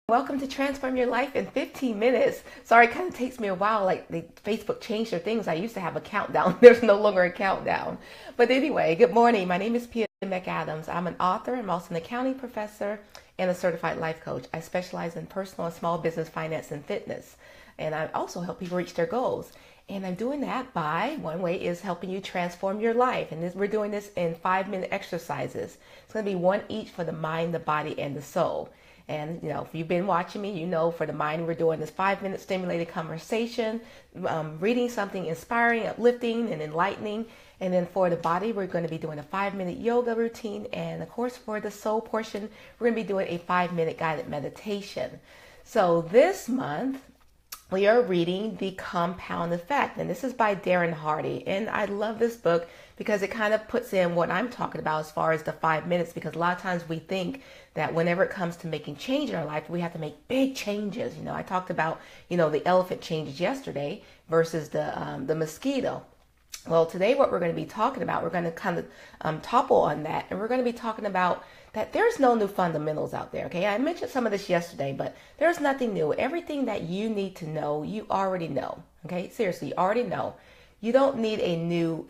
Welcome to Transform Your Life in 15 minutes. Sorry, it kind of takes me a while. Like Facebook changed their things. I used to have a countdown. There's no longer a countdown. But anyway, good morning. My name is McAdams. I'm an author. I'm also an accounting professor and a certified life coach. I specialize in personal and small business finance and fitness. And I also help people reach their goals. And I'm doing that by, one way is helping you transform your life. And we're doing this in 5-minute exercises. It's going to be one each for the mind, the body, and the soul. And, if you've been watching me, for the mind, we're doing this 5-minute stimulated conversation, reading something inspiring, uplifting, and enlightening. And then for the body, we're going to be doing a 5-minute yoga routine. And of course, for the soul portion, we're going to be doing a 5-minute guided meditation. So this month, we are reading The Compound Effect, and this is by Darrin. And I love this book because it kind of puts in what I'm talking about as far as the 5 minutes, because a lot of times we think that whenever it comes to making change in our life, we have to make big changes. I talked about, the elephant changes yesterday versus the mosquito. Well, today what we're going to be talking about, we're going to kind of topple on that, and we're going to be talking about that there's no new fundamentals out there, okay? I mentioned some of this yesterday, but there's nothing new. Everything that you need to know, you already know, okay? Seriously, you already know. You don't need a new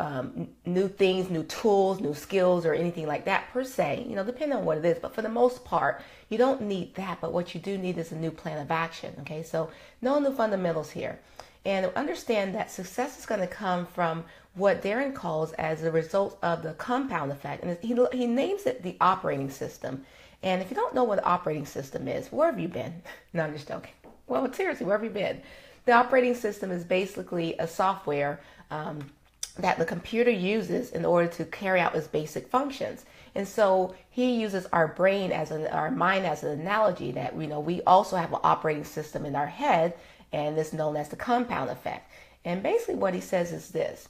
things, new tools, new skills, or anything like that per se, depending on what it is. But for the most part, you don't need that. But what you do need is a new plan of action, okay? So no new fundamentals here. And understand that success is going to come from what Darrin calls as a result of the compound effect. And he names it the operating system. And if you don't know what the operating system is, where have you been? No, I'm just joking. Well, seriously, where have you been? The operating system is basically a software that the computer uses in order to carry out its basic functions. And so he uses our brain our mind as an analogy that we also have an operating system in our head, and it's known as the compound effect. And basically what he says is this: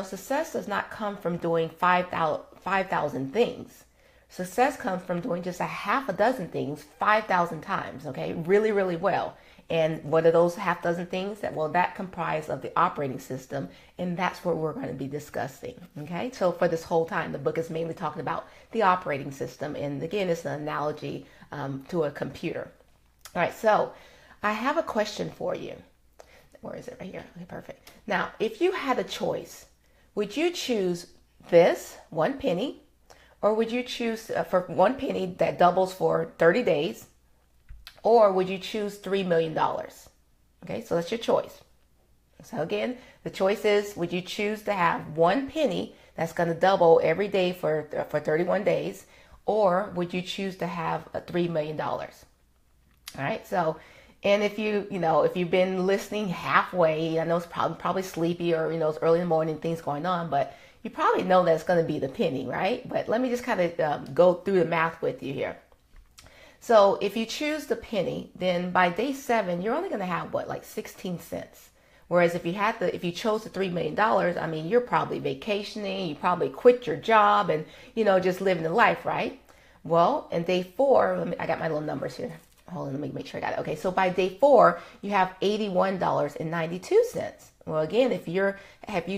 success does not come from doing 5,000 things. Success comes from doing just a half a dozen things 5,000 times, okay? Really, really well. And what are those half dozen things? That comprise of the operating system, and that's what we're going to be discussing, okay? So for this whole time, the book is mainly talking about the operating system, and again, it's an analogy to a computer. All right, so I have a question for you. Where is it? Right here. Okay, perfect. Now, if you had a choice, would you choose this 1 penny, or would you choose for 1 penny that doubles for 30 days? Or would you choose $3 million? Okay, so that's your choice. So again, the choice is, would you choose to have 1 penny that's going to double every day for 31 days? Or would you choose to have $3 million? All right, so, and if you've been listening halfway, I know it's probably sleepy, or, it's early in the morning, things going on, but you probably know that it's going to be the penny, right? But let me just kind of go through the math with you here. So if you choose the penny, then by day 7, you're only going to have like 16 cents. Whereas if you chose the $3 million, you're probably vacationing, you probably quit your job and, just living the life, right? Well, in day 4, I got my little numbers here. Hold on, let me make sure I got it. Okay, so by day 4, you have $81.92. Well, again, if you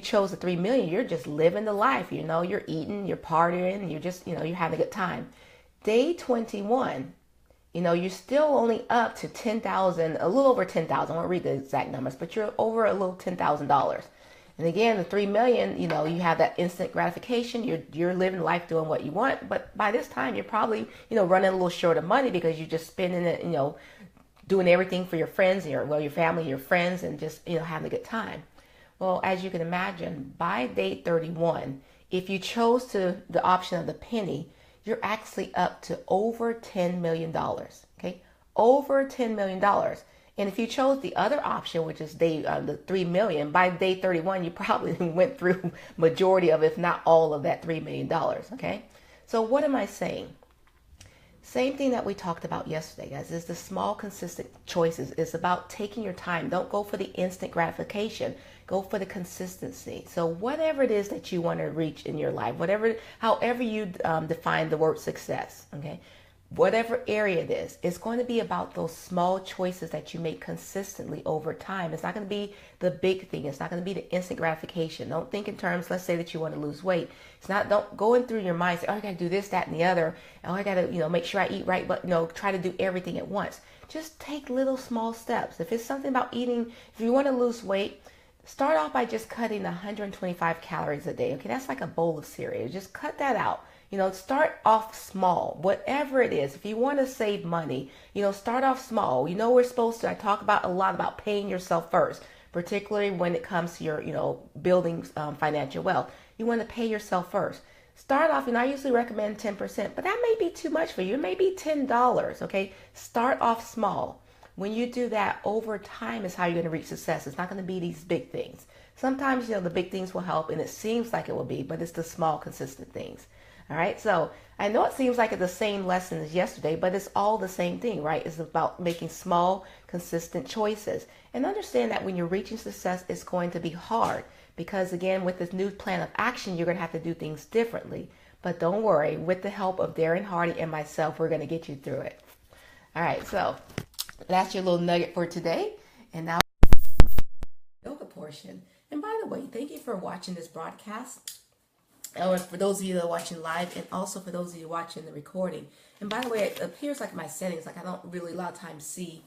chose the 3 million, you're just living the life. You're eating, you're partying, you're just, you're having a good time. Day 21, you're still only up to 10,000, a little over 10,000. I won't read the exact numbers, but you're over a little $10,000. And again, the 3 million, you have that instant gratification. You're living life doing what you want. But by this time, you're probably, running a little short of money because you're just spending it, doing everything for your friends, your family, your friends, and just, having a good time. Well, as you can imagine, by day 31, if you chose the option of the penny, you're actually up to over $10 million, okay? Over $10 million. And if you chose the other option, which is the 3 million, by day 31, you probably went through majority of, if not all of that $3 million, okay? So what am I saying? Same thing that we talked about yesterday, guys, is the small, consistent choices. It's about taking your time. Don't go for the instant gratification. Go for the consistency. So whatever it is that you want to reach in your life, however you define the word success, okay? Whatever area it is, it's going to be about those small choices that you make consistently over time. It's not going to be the big thing. It's not going to be the instant gratification. Don't think in terms, let's say that you want to lose weight. Don't go in through your mind, say, oh, I got to do this, that, and the other. Oh, I got to, make sure I eat right, but, try to do everything at once. just take little small steps. If it's something about eating, if you want to lose weight, start off by just cutting 125 calories a day. Okay, that's like a bowl of cereal. Just cut that out. Start off small, whatever it is. If you want to save money, start off small. We're supposed to, I talk about a lot about paying yourself first, particularly when it comes to your, building financial wealth. You want to pay yourself first. Start off, I usually recommend 10%, but that may be too much for you. It may be $10, okay? Start off small. When you do that, over time is how you're going to reach success. It's not going to be these big things. Sometimes, the big things will help, and it seems like it will be, but it's the small, consistent things. All right, so I know it seems like it's the same lesson as yesterday, but it's all the same thing, right? It's about making small, consistent choices. And understand that when you're reaching success, it's going to be hard because, again, with this new plan of action, you're going to have to do things differently. But don't worry, with the help of Darrin Hardy and myself, we're going to get you through it. All right, so that's your little nugget for today. And now, yoga portion. And by the way, thank you for watching this broadcast. Or for those of you that are watching live, and also for those of you watching the recording. And by the way, it appears like my settings, like I don't really a lot of times see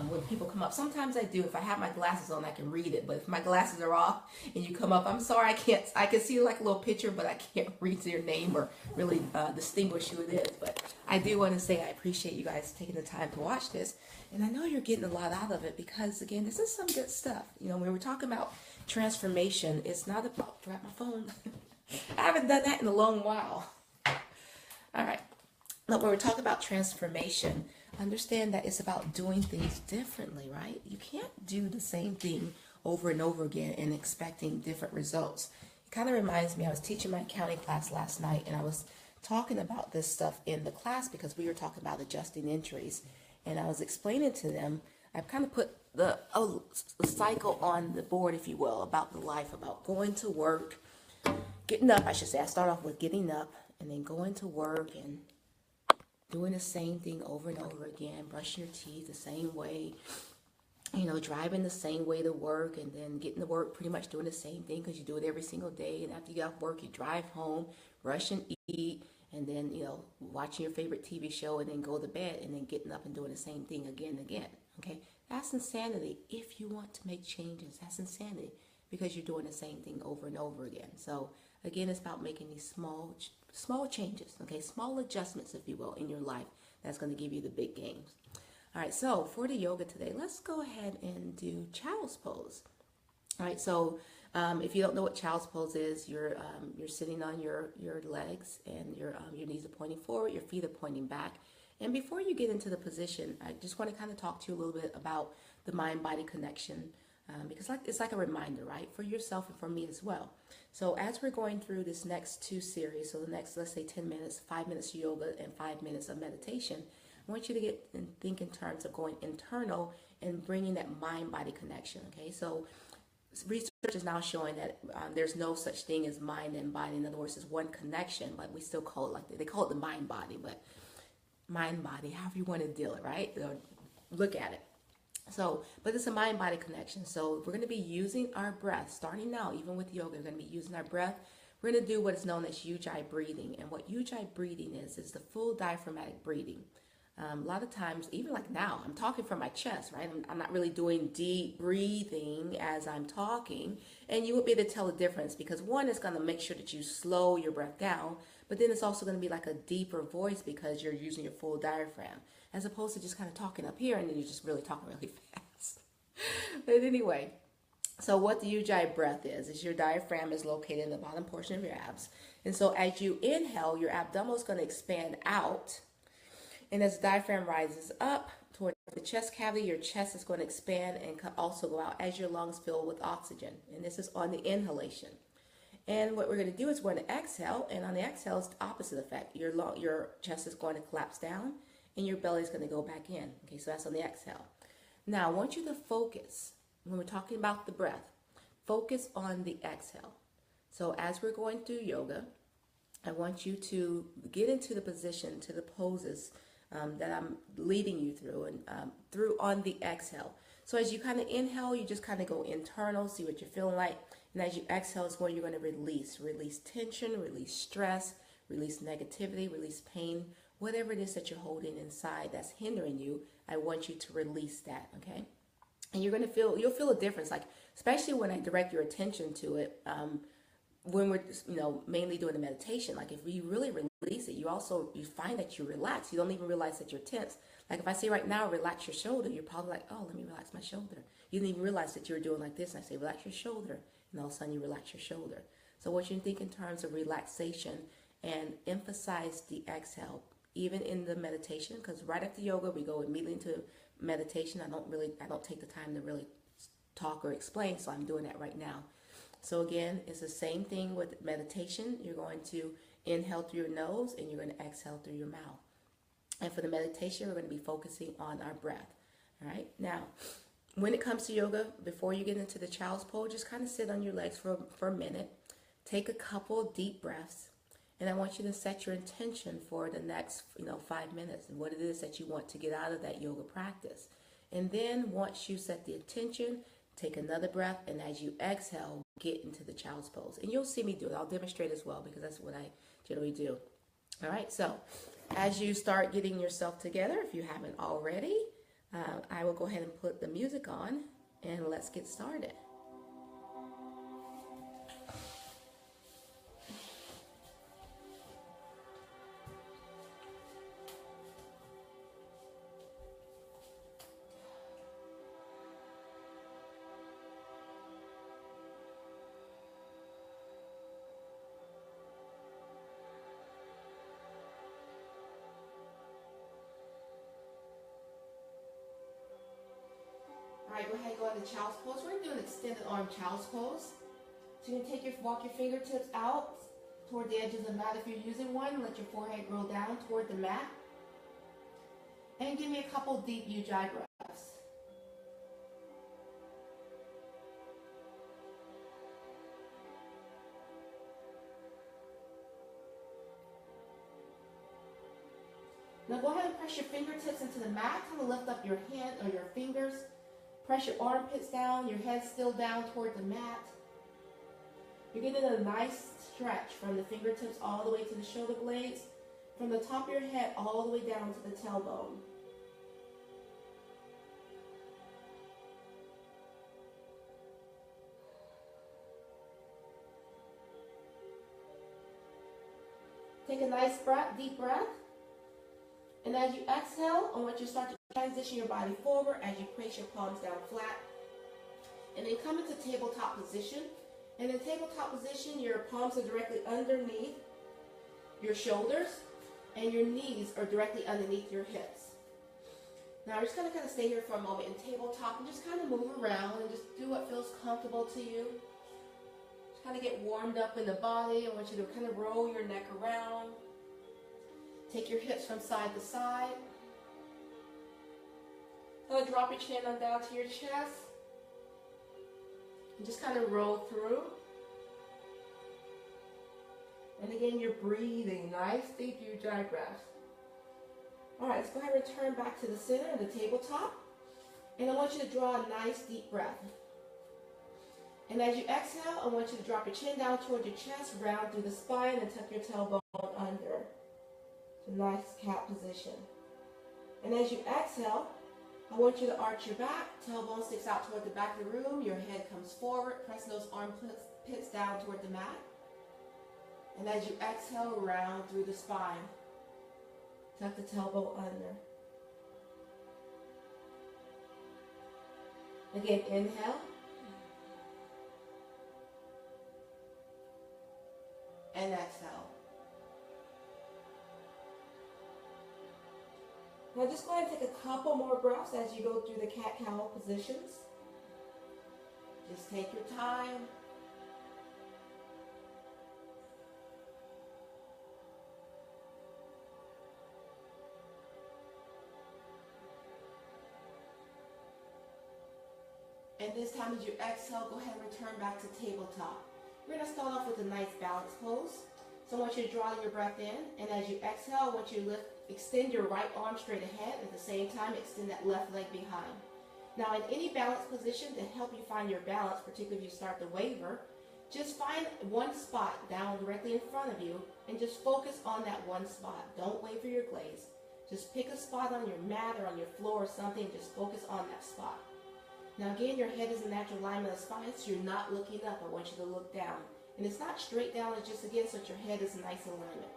when people come up. Sometimes I do. If I have my glasses on, I can read it. But if my glasses are off and you come up, I'm sorry, I can't. I can see like a little picture, but I can't read your name or really distinguish who it is. But I do want to say I appreciate you guys taking the time to watch this. And I know you're getting a lot out of it because, again, this is some good stuff. When we're talking about transformation, it's not about, drop my phone. I haven't done that in a long while. All right. Now, when we're talking about transformation, understand that it's about doing things differently, right? You can't do the same thing over and over again and expecting different results. It kind of reminds me, I was teaching my accounting class last night, and I was talking about this stuff in the class because we were talking about adjusting entries. And I was explaining to them, I've kind of put the cycle on the board, if you will, about the life, about going to work, getting up, I should say. I start off with getting up and then going to work and doing the same thing over and over again, brushing your teeth the same way, driving the same way to work, and then getting to work pretty much doing the same thing because you do it every single day. And after you get off work, you drive home, brush and eat, and then, watching your favorite TV show and then go to bed and then getting up and doing the same thing again and again. Okay? That's insanity. If you want to make changes, that's insanity because you're doing the same thing over and over again. So, again, it's about making these small changes, okay, small adjustments, if you will, in your life. That's going to give you the big gains. All right, so for the yoga today, let's go ahead and do child's pose. All right, so if you don't know what child's pose is, you're sitting on your legs and your knees are pointing forward, your feet are pointing back. And before you get into the position, I just want to kind of talk to you a little bit about the mind-body connection. Because it's like a reminder, right, for yourself and for me as well. So as we're going through this next two series, so the next, let's say 10 minutes, 5 minutes of yoga and 5 minutes of meditation, I want you to get and think in terms of going internal and bringing that mind-body connection, okay? So research is now showing that there's no such thing as mind and body. In other words, it's one connection, but we still call it, like they call it the mind-body, but mind-body, however you want to deal it, right? Look at it. So, but it's a mind-body connection. So we're going to be using our breath, starting now, even with yoga, we're going to be using our breath. We're going to do what is known as Ujjayi breathing. And what Ujjayi breathing is the full diaphragmatic breathing. A lot of times, even like now, I'm talking from my chest, right? I'm not really doing deep breathing as I'm talking. And you will be able to tell the difference because one is going to make sure that you slow your breath down, but then it's also going to be like a deeper voice because you're using your full diaphragm, as opposed to just kind of talking up here and then you're just really talking really fast. But anyway, so what the Ujjayi breath is your diaphragm is located in the bottom portion of your abs. And so as you inhale, your abdominal is going to expand out. And as the diaphragm rises up toward the chest cavity, your chest is going to expand and also go out as your lungs fill with oxygen. And this is on the inhalation. And what we're going to do is we're going to exhale, and on the exhale, it's the opposite effect. Your chest is going to collapse down, and your belly is going to go back in. Okay, so that's on the exhale. Now, I want you to focus, when we're talking about the breath, focus on the exhale. So as we're going through yoga, I want you to get into the position, to the poses that I'm leading you through, and through on the exhale. So as you kind of inhale, you just kind of go internal, see what you're feeling like. And as you exhale is when you're going to release tension, release stress, release negativity, release pain, whatever it is that you're holding inside that's hindering you, I want you to release that, okay? And you'll feel a difference, like especially when I direct your attention to it. When we're mainly doing the meditation, like if you really release it, you find that you relax. You don't even realize that you're tense. Like if I say right now, relax your shoulder, you're probably like, oh, let me relax my shoulder. You didn't even realize that you were doing like this. And I say, relax your shoulder, and all of a sudden you relax your shoulder. So what you think in terms of relaxation, and emphasize the exhale, even in the meditation, because right after yoga we go immediately into meditation. I don't take the time to really talk or explain, so I'm doing that right now. So again, it's the same thing with meditation. You're going to inhale through your nose and you're going to exhale through your mouth. And for the meditation, we're going to be focusing on our breath. All right. Now, when it comes to yoga, before you get into the child's pose, just kind of sit on your legs for a minute. Take a couple deep breaths. And I want you to set your intention for the next 5 minutes and what it is that you want to get out of that yoga practice. And then once you set the intention, take another breath, and as you exhale, get into the child's pose. And you'll see me do it. I'll demonstrate as well because that's what I generally do. All right, so as you start getting yourself together, if you haven't already, I will go ahead and put the music on, and let's get started. All right, go ahead and go into child's pose. We're going to do an extended arm child's pose. So you can walk your fingertips out toward the edge of the mat if you're using one. Let your forehead roll down toward the mat. And give me a couple deep ujjayi breaths. Now go ahead and press your fingertips into the mat. Kind of lift up your hand or your fingers. Press your armpits down, your head still down toward the mat. You're getting a nice stretch from the fingertips all the way to the shoulder blades, from the top of your head all the way down to the tailbone. Take a nice deep breath. And as you exhale, I want you to start to transition your body forward as you place your palms down flat. And then come into tabletop position. And in tabletop position, your palms are directly underneath your shoulders, and your knees are directly underneath your hips. Now we're just going to kind of stay here for a moment in tabletop and just kind of move around and just do what feels comfortable to you. Just kind of get warmed up in the body. I want you to kind of roll your neck around. Take your hips from side to side. Kind of drop your chin on down to your chest. And just kind of roll through. And again, you're breathing nice, deep ujjayi breaths. All right, let's go ahead and return back to the center of the tabletop. And I want you to draw a nice deep breath. And as you exhale, I want you to drop your chin down toward your chest, round through the spine, and tuck your tailbone under. It's a nice cat position. And as you exhale, I want you to arch your back. Tailbone sticks out toward the back of the room. Your head comes forward. Press those armpits down toward the mat. And as you exhale, round through the spine. Tuck the tailbone under. Again, inhale. And exhale. Now just go ahead and take a couple more breaths as you go through the cat-cow positions. Just take your time. And this time as you exhale, go ahead and return back to tabletop. We're going to start off with a nice balance pose. So I want you to draw your breath in, and as you exhale, I want you to extend your right arm straight ahead. At the same time, extend that left leg behind. Now in any balance position, to help you find your balance, particularly if you start to waver, Just find one spot down directly in front of you and just focus on that one spot. Don't wait for your glaze. Just pick a spot on your mat or on your floor or something and just focus on that spot. Now again, your head is in natural alignment of the spine, so you're not looking up. I want you to look down. And it's not straight down, it's just again so that your head is in nice alignment.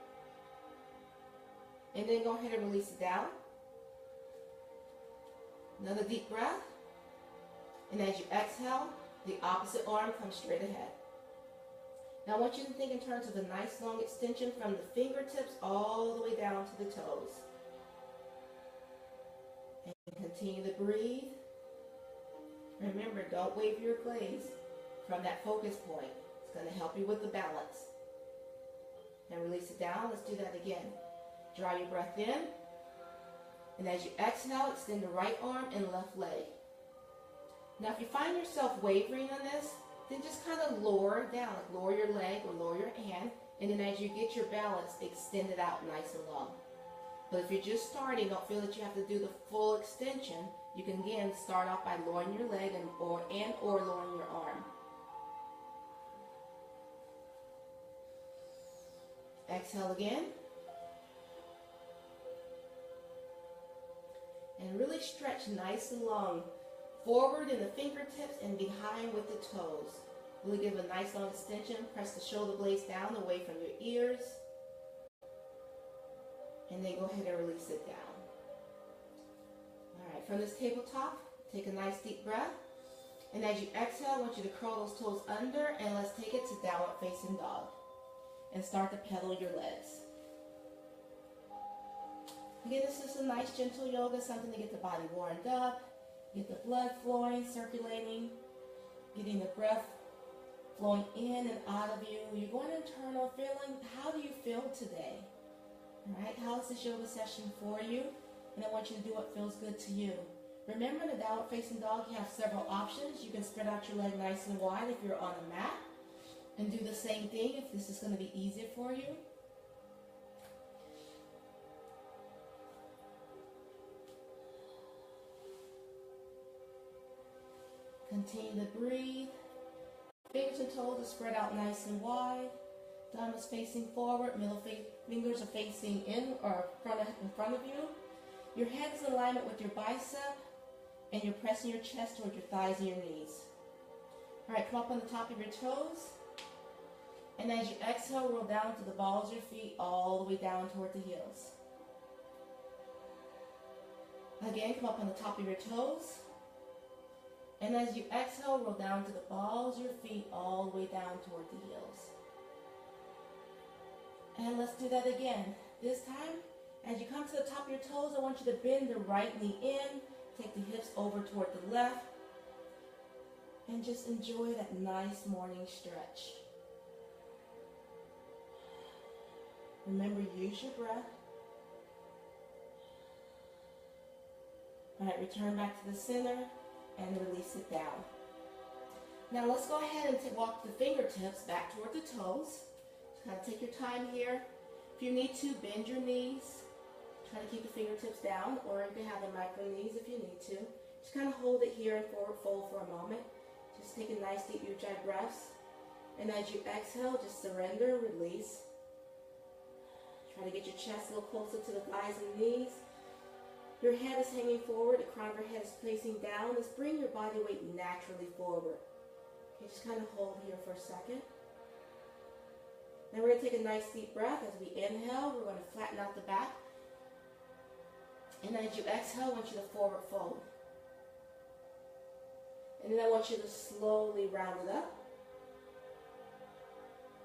And then go ahead and release it down. Another deep breath. And as you exhale, the opposite arm comes straight ahead. Now I want you to think in terms of a nice long extension from the fingertips all the way down to the toes. And continue to breathe. Remember, don't wave your glaze from that focus point. It's going to help you with the balance. And release it down. Let's do that again. Draw your breath in. And as you exhale, extend the right arm and left leg. Now if you find yourself wavering on this, then just kind of lower it down. Like lower your leg or lower your hand. And then as you get your balance, extend it out nice and long. But if you're just starting, don't feel that you have to do the full extension. You can again start off by lowering your leg or lowering your arm. Exhale again. And really stretch nice and long. Forward in the fingertips and behind with the toes. Really give a nice long extension. Press the shoulder blades down away from your ears. And then go ahead and release it down. All right, from this tabletop, take a nice deep breath. And as you exhale, I want you to curl those toes under and let's take it to downward facing dog. And start to pedal your legs. Again, this is a nice gentle yoga, something to get the body warmed up, get the blood flowing, circulating, getting the breath flowing in and out of you. You're going internal feeling, how do you feel today? All right, how is this yoga session for you? And I want you to do what feels good to you. Remember, in the downward facing dog, you have several options. You can spread out your leg nice and wide if you're on a mat. And do the same thing if this is going to be easier for you. Continue to breathe. Fingers and toes are spread out nice and wide. Thumb is facing forward. Middle fingers are facing in or in front of you. Your head is in alignment with your bicep. And you're pressing your chest towards your thighs and your knees. All right, come up on the top of your toes. And as you exhale, roll down to the balls of your feet all the way down toward the heels. Again, come up on the top of your toes. And as you exhale, roll down to the balls of your feet all the way down toward the heels. And let's do that again. This time, as you come to the top of your toes, I want you to bend the right knee in, take the hips over toward the left, and just enjoy that nice morning stretch. Remember, use your breath. All right, return back to the center and release it down. Now let's go ahead and walk the fingertips back toward the toes. Just kind of take your time here. If you need to, bend your knees. Try to keep the fingertips down, or you can have the micro knees if you need to. Just kind of hold it here and forward fold for a moment. Just take a nice deep ujjayi breaths. And as you exhale, just surrender, release. Try to get your chest a little closer to the thighs and knees. Your head is hanging forward, the crown of your head is facing down. Let's bring your body weight naturally forward. Okay, just kind of hold here for a second. Then we're going to take a nice deep breath. As we inhale, we're going to flatten out the back. And as you exhale, I want you to forward fold. And then I want you to slowly round it up.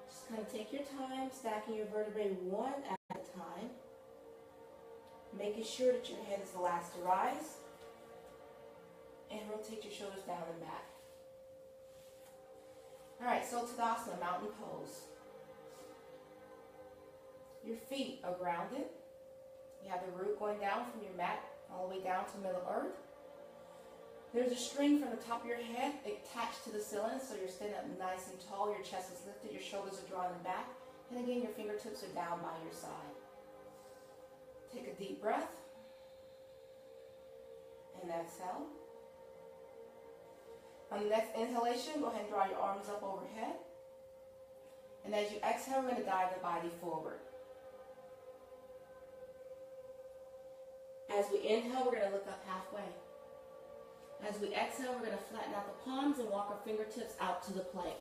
Just kind of take your time, stacking your vertebrae one at a time. Making sure that your head is the last to rise. And rotate your shoulders down and back. Alright, so Tadasana, mountain pose. Your feet are grounded. You have the root going down from your mat all the way down to Middle Earth. There's a string from the top of your head attached to the ceiling, so you're standing up nice and tall. Your chest is lifted, your shoulders are drawn back. And again, your fingertips are down by your side. Take a deep breath. And exhale. On the next inhalation, go ahead and draw your arms up overhead. And as you exhale, we're going to dive the body forward. As we inhale, we're going to look up halfway. As we exhale, we're going to flatten out the palms and walk our fingertips out to the plank.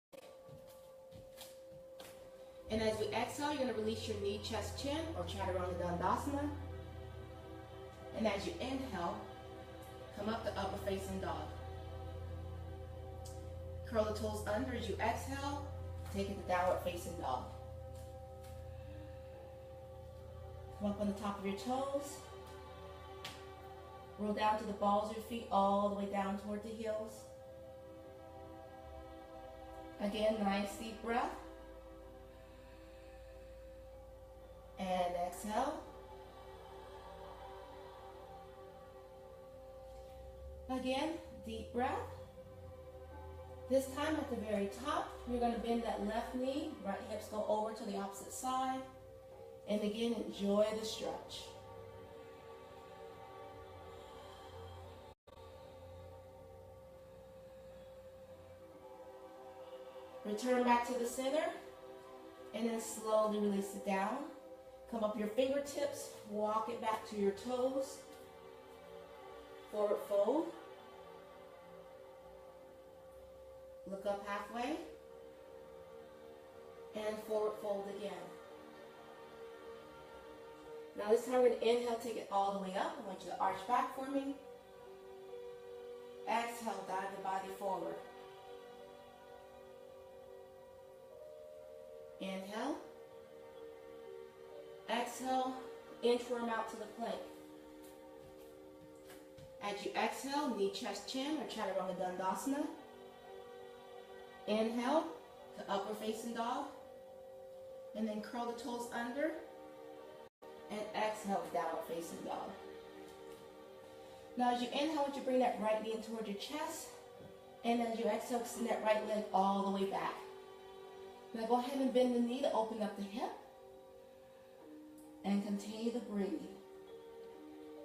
And as we exhale, you're going to release your knee, chest, chin, or chaturanga dandasana. And as you inhale, come up to upper facing dog. Curl the toes under as you exhale, take it to downward facing dog. Come up on the top of your toes. Roll down to the balls of your feet all the way down toward the heels. Again, nice deep breath. And exhale. Again, deep breath. This time at the very top, you're going to bend that left knee, right hips go over to the opposite side. And again, enjoy the stretch. Return back to the center, and then slowly release it down. Come up your fingertips, walk it back to your toes. Forward fold. Look up halfway. And forward fold again. Now this time we're going to inhale, take it all the way up. I want you to arch back for me. Exhale, dive the body forward. Inhale. Exhale, inchworm out to the plank. As you exhale, knee, chest, chin, or chaturanga dandasana. Inhale to upper facing dog. And then curl the toes under. And exhale, downward facing dog. Now as you inhale, I want you to bring that right knee in toward your chest. And as you exhale, extend that right leg all the way back. Now go ahead and bend the knee to open up the hip. And continue to breathe.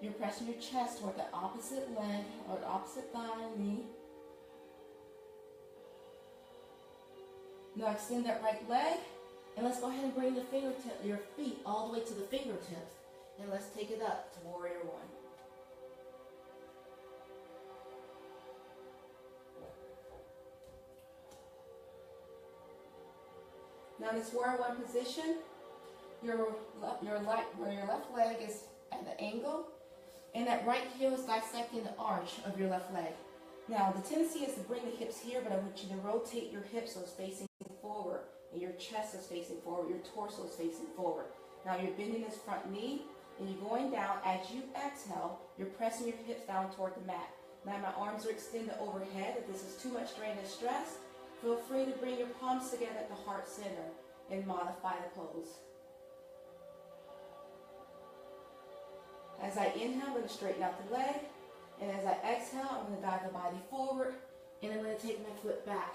You're pressing your chest toward the opposite leg or the opposite thigh and knee. Now extend that right leg. And let's go ahead and bring your feet all the way to the fingertips. And let's take it up to warrior one. Now in this warrior one position, your left leg is at the angle, and that right heel is dissecting the arch of your left leg. Now the tendency is to bring the hips here, but I want you to rotate your hips so it's facing forward, and your chest is facing forward, your torso is facing forward. Now you're bending this front knee, and you're going down. As you exhale, you're pressing your hips down toward the mat. Now my arms are extended overhead. If this is too much strain and stress, feel free to bring your palms together at the heart center and modify the pose. As I inhale, I'm going to straighten out the leg. And as I exhale, I'm going to dive the body forward. And I'm going to take my foot back.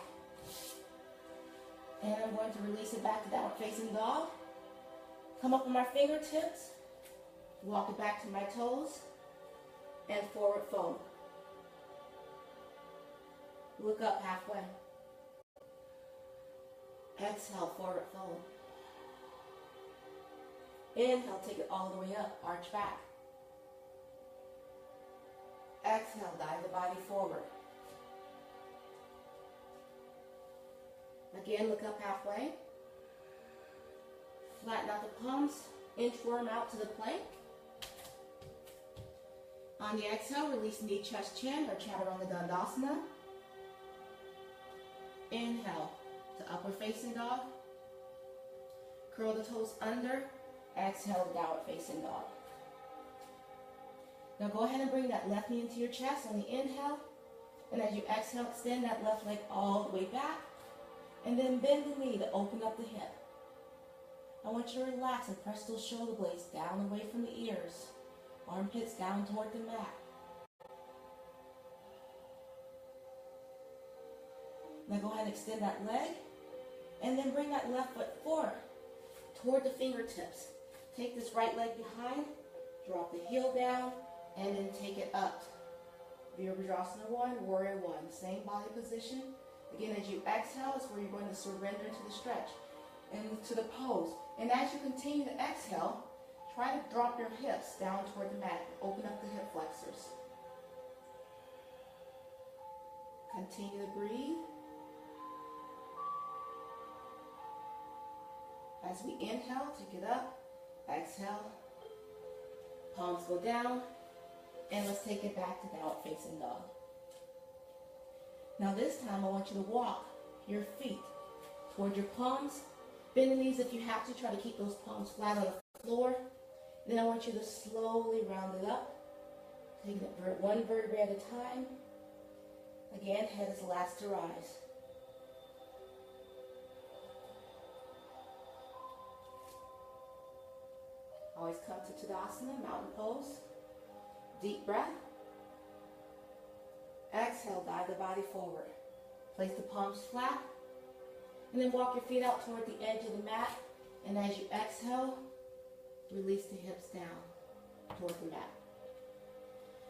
And I'm going to release it back to downward facing dog. Come up with my fingertips. Walk it back to my toes. And forward fold. Look up halfway. Exhale, forward fold. Inhale, take it all the way up, arch back. Exhale, dive the body forward. Again, look up halfway. Flatten out the palms, inchworm out to the plank. On the exhale, release knee, chest, chin, or chaturanga dandasana. Inhale to upper facing dog. Curl the toes under. Exhale, downward facing dog. Now go ahead and bring that left knee into your chest on the inhale. And as you exhale, extend that left leg all the way back. And then bend the knee to open up the hip. I want you to relax and press those shoulder blades down away from the ears. Armpits down toward the mat. Now go ahead and extend that leg. And then bring that left foot forward toward the fingertips. Take this right leg behind. Drop the heel down. And then take it up. Virabhadrasana 1, Warrior 1. Same body position. Again, as you exhale, is where you're going to surrender to the stretch. into the pose. And as you continue to exhale, try to drop your hips down toward the mat. Open up the hip flexors. Continue to breathe. As we inhale, take it up. Exhale. Palms go down. And let's take it back to downward facing dog. Now this time I want you to walk your feet toward your palms. Bend the knees if you have to. Try to keep those palms flat on the floor. Then I want you to slowly round it up. Taking it one vertebrae at a time. Again, head is last to rise. Always come to Tadasana, mountain pose. Deep breath. Exhale, dive the body forward. Place the palms flat. And then walk your feet out toward the edge of the mat. And as you exhale, release the hips down toward the mat.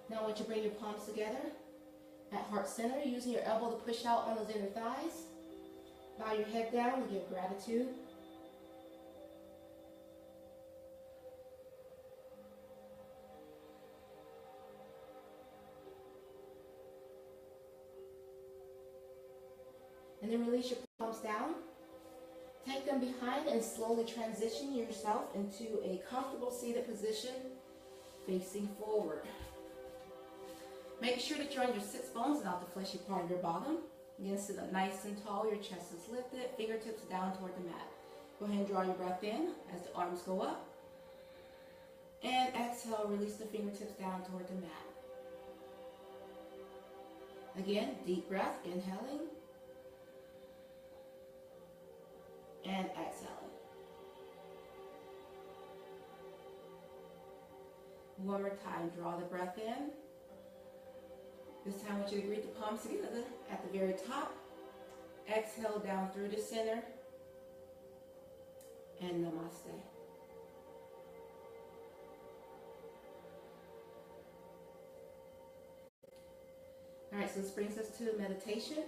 Now I want you to bring your palms together at heart center, using your elbow to push out on those inner thighs. Bow your head down and give gratitude. And then release your palms down. Take them behind and slowly transition yourself into a comfortable seated position facing forward. Make sure that you're on your sits bones, not the fleshy part of your bottom. Again, sit up nice and tall. Your chest is lifted. Fingertips down toward the mat. Go ahead and draw your breath in as the arms go up. And exhale, release the fingertips down toward the mat. Again, deep breath, inhaling. And exhaling. One more time, draw the breath in. This time I want you to greet the palms together at the very top. Exhale down through the center. And namaste. All right, so this brings us to meditation.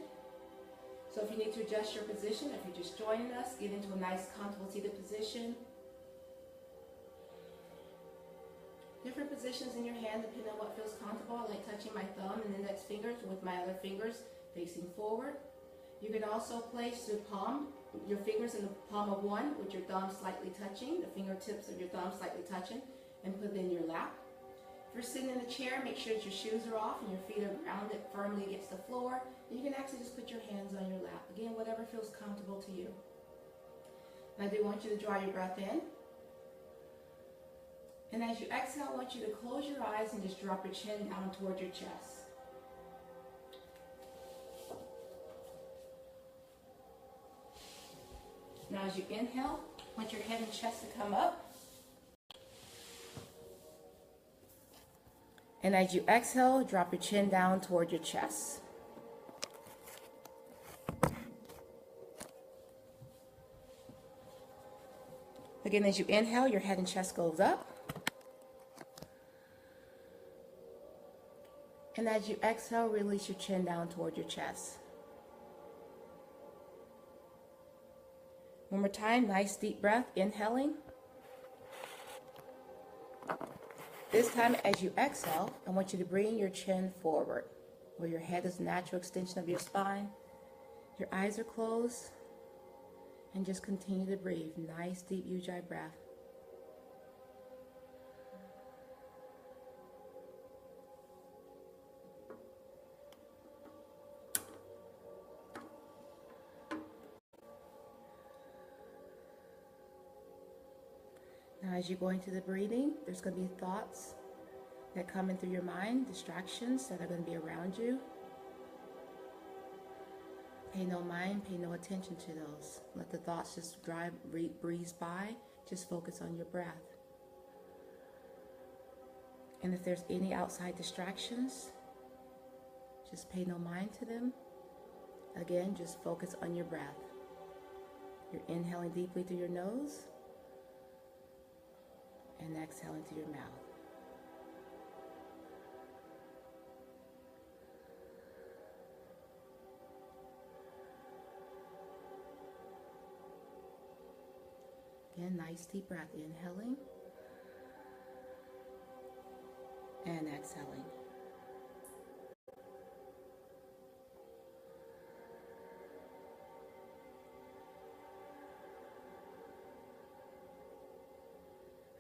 So if you need to adjust your position, if you're just joining us, get into a nice, comfortable seated position. Different positions in your hand depending on what feels comfortable. I like touching my thumb and index fingers with my other fingers facing forward. You can also place your fingers in the palm of one with your thumb slightly touching, the fingertips of your thumb slightly touching, and put it in your lap. If you're sitting in a chair, make sure that your shoes are off and your feet are grounded firmly against the floor. You can actually just put your hands on your lap. Again, whatever feels comfortable to you. And I do want you to draw your breath in. And as you exhale, I want you to close your eyes and just drop your chin down toward your chest. Now as you inhale, I want your head and chest to come up. And as you exhale, drop your chin down toward your chest. Again, as you inhale, your head and chest goes up. And as you exhale, release your chin down toward your chest. One more time, nice deep breath, inhaling. This time, as you exhale, I want you to bring your chin forward, where your head is a natural extension of your spine. Your eyes are closed, and just continue to breathe. Nice, deep Ujjayi breath. Now, as you go into the breathing, there's going to be thoughts that come in through your mind, distractions that are going to be around you. Pay no mind, pay no attention to those. Let the thoughts just breeze by. Just focus on your breath. And if there's any outside distractions, just pay no mind to them. Again, just focus on your breath. You're inhaling deeply through your nose and exhaling through your mouth. Again, nice deep breath, inhaling and exhaling.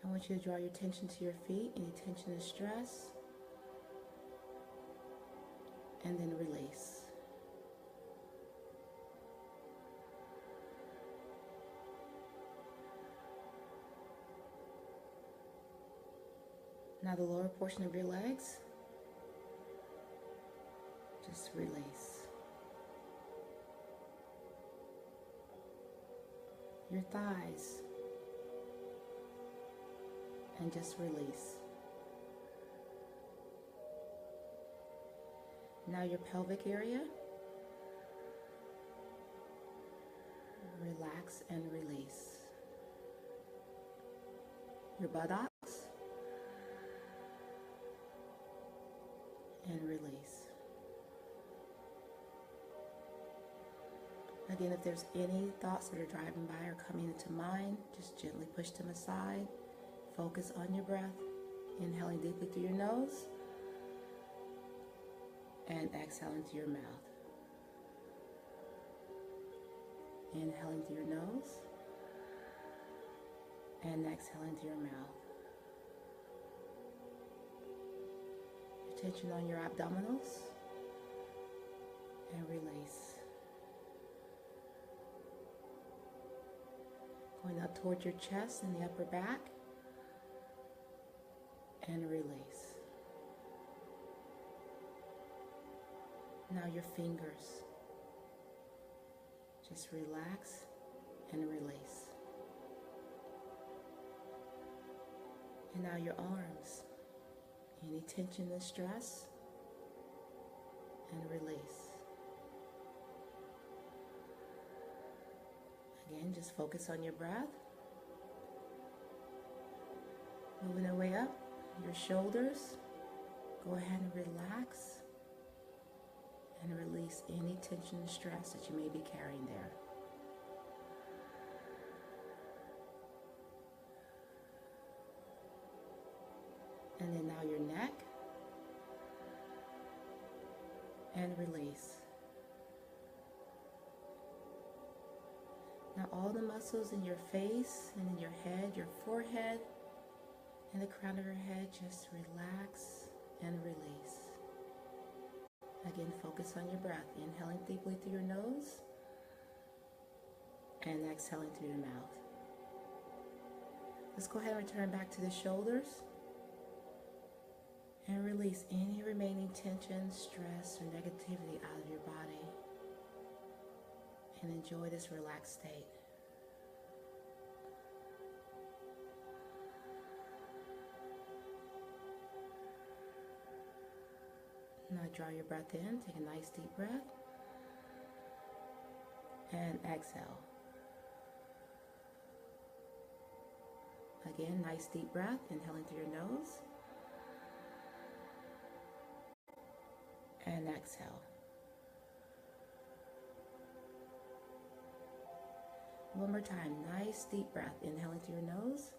I want you to draw your attention to your feet, any tension and stress, and then release. Now the lower portion of your legs, just release. Your thighs, and just release. Now your pelvic area, relax and release. Your buttocks, and release. Again, if there's any thoughts that are driving by or coming into mind, just gently push them aside. Focus on your breath, inhaling deeply through your nose and exhaling through your mouth. Inhaling through your nose and exhaling through your mouth. Tension on your abdominals and release. Going up towards your chest and the upper back and release. Now your fingers. Just relax and release. And now your arms. Any tension and stress, and release. Again, just focus on your breath. Moving our way up, your shoulders. Go ahead and relax and release any tension and stress that you may be carrying there. And then now your neck, and release. Now all the muscles in your face and in your head, your forehead, and the crown of your head, just relax and release. Again, focus on your breath, inhaling deeply through your nose, and exhaling through your mouth. Let's go ahead and return back to the shoulders. And release any remaining tension, stress, or negativity out of your body. And enjoy this relaxed state. Now draw your breath in, take a nice deep breath. And exhale. Again, nice deep breath, inhaling through your nose. And exhale. One more time, nice deep breath, inhaling through your nose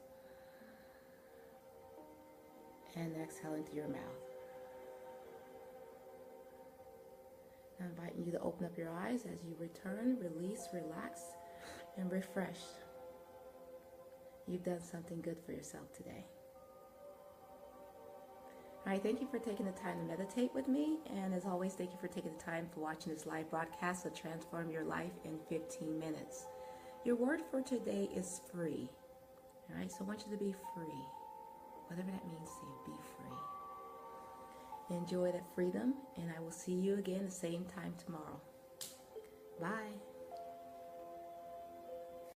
and exhaling through your mouth. Now inviting you to open up your eyes as you return, release, relax, and refresh. You've done something good for yourself today. All right, thank you for taking the time to meditate with me. And as always, thank you for taking the time for watching this live broadcast to transform your life in 15 minutes. Your word for today is free. All right, so I want you to be free. Whatever that means to you, be free. Enjoy that freedom, and I will see you again the same time tomorrow. Bye.